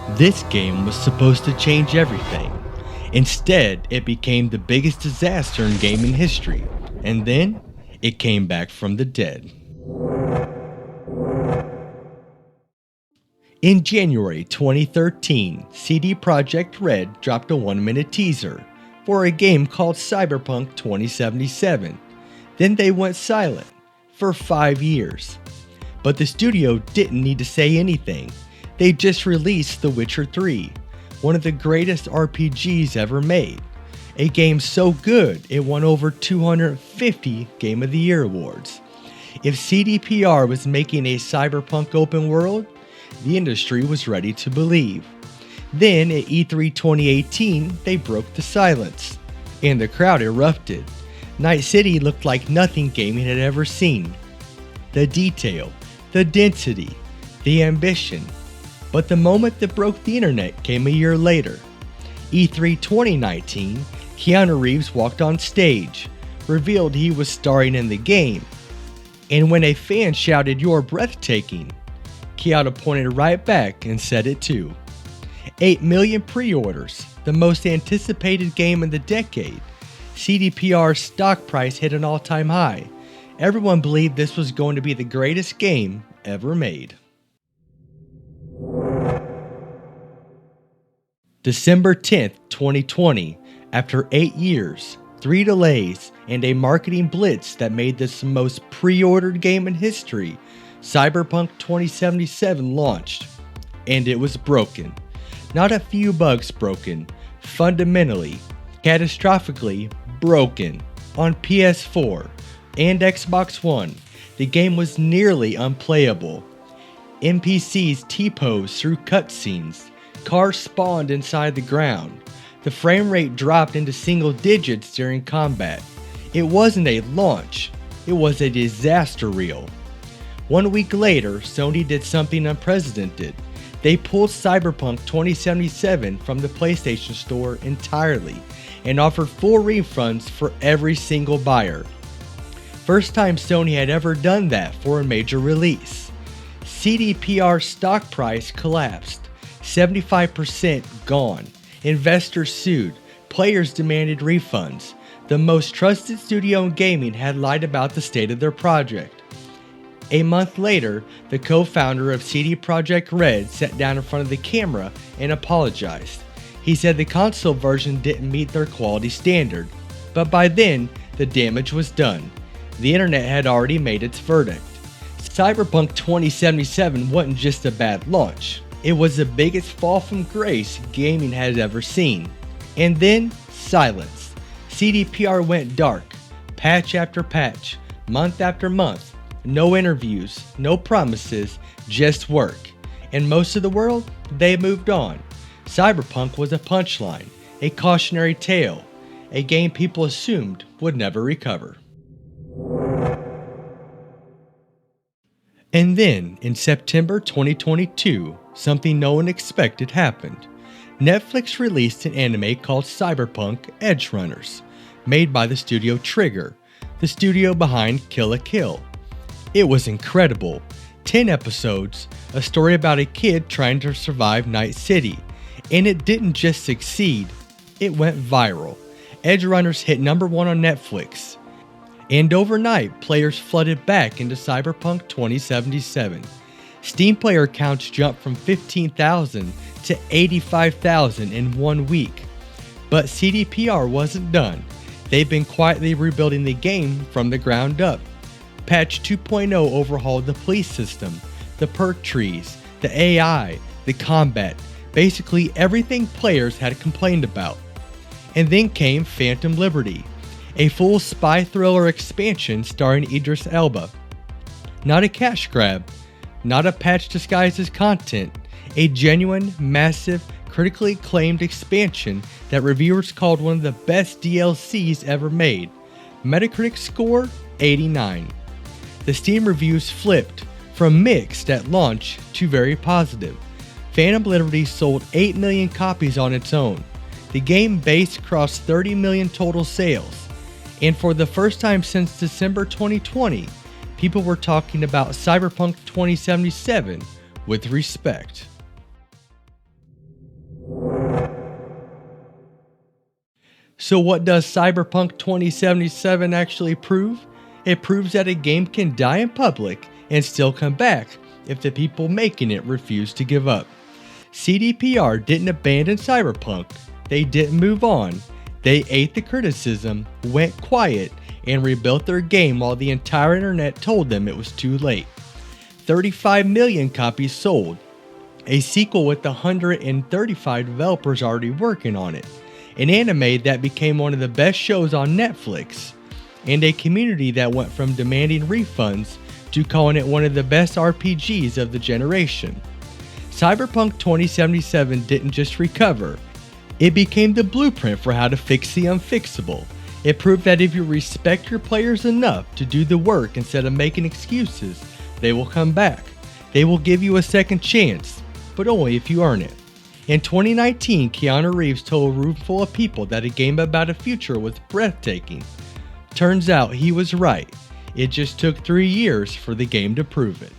This game was supposed to change everything. Instead, it became the biggest disaster in gaming history, and then it came back from the dead. In January 2013, CD Projekt Red dropped a 1-minute teaser for a game called Cyberpunk 2077. Then they went silent for 5 years. But the studio didn't need to say anything. They just released The Witcher 3, one of the greatest RPGs ever made. A game so good it won over 250 Game of the Year awards. If CDPR was making a cyberpunk open world, the industry was ready to believe. Then at E3 2018, they broke the silence, and the crowd erupted. Night City looked like nothing gaming had ever seen. The detail, the density, the ambition. But the moment that broke the internet came a year later. E3 2019, Keanu Reeves walked on stage, revealed he was starring in the game. And when a fan shouted, "You're breathtaking," Keanu pointed right back and said it too. 8 million pre-orders, the most anticipated game in the decade. CDPR's stock price hit an all-time high. Everyone believed this was going to be the greatest game ever made. December 10th, 2020, after 8 years, 3 delays, and a marketing blitz that made this the most pre-ordered game in history, Cyberpunk 2077 launched, and it was broken. Not a few bugs broken, fundamentally, catastrophically broken. On PS4 and Xbox One, the game was nearly unplayable. NPCs T-posed through cutscenes, cars spawned inside the ground, the frame rate dropped into single digits during combat. It wasn't a launch, it was a disaster reel. 1 week later, Sony did something unprecedented. They pulled Cyberpunk 2077 from the PlayStation Store entirely and offered full refunds for every single buyer. First time Sony had ever done that for a major release. CDPR stock price collapsed, 75% gone. Investors sued, players demanded refunds. The most trusted studio in gaming had lied about the state of their project. A month later, the co-founder of CD Projekt Red sat down in front of the camera and apologized. He said the console version didn't meet their quality standard, but by then, the damage was done. The internet had already made its verdict. Cyberpunk 2077 wasn't just a bad launch. It was the biggest fall from grace gaming had ever seen. And then, silence. CDPR went dark, patch after patch, month after month. No interviews, no promises, just work. And most of the world, they moved on. Cyberpunk was a punchline, a cautionary tale, a game people assumed would never recover. And then, in September 2022, something no one expected happened. Netflix released an anime called Cyberpunk Edgerunners, made by the studio Trigger, the studio behind Kill la Kill. It was incredible. 10 episodes, a story about a kid trying to survive Night City. And it didn't just succeed, it went viral. Edgerunners hit #1 on Netflix. And overnight, players flooded back into Cyberpunk 2077. Steam player counts jumped from 15,000 to 85,000 in 1 week. But CDPR wasn't done. They've been quietly rebuilding the game from the ground up. Patch 2.0 overhauled the police system, the perk trees, the AI, the combat, basically everything players had complained about. And then came Phantom Liberty, a full spy thriller expansion starring Idris Elba. Not a cash grab, not a patch disguised as content, a genuine, massive, critically acclaimed expansion that reviewers called one of the best DLCs ever made. Metacritic score 89. The Steam reviews flipped from mixed at launch to very positive. Phantom Liberty sold 8 million copies on its own. The game base crossed 30 million total sales. And for the first time since December 2020, people were talking about Cyberpunk 2077 with respect. So what does Cyberpunk 2077 actually prove? It proves that a game can die in public and still come back if the people making it refuse to give up. CDPR didn't abandon Cyberpunk, they didn't move on. They ate the criticism, went quiet, and rebuilt their game while the entire internet told them it was too late. 35 million copies sold, a sequel with 135 developers already working on it, an anime that became one of the best shows on Netflix, and a community that went from demanding refunds to calling it one of the best RPGs of the generation. Cyberpunk 2077 didn't just recover, it became the blueprint for how to fix the unfixable. It proved that if you respect your players enough to do the work instead of making excuses, they will come back. They will give you a second chance, but only if you earn it. In 2019, Keanu Reeves told a room full of people that a game about a future was breathtaking. Turns out he was right. It just took 3 years for the game to prove it.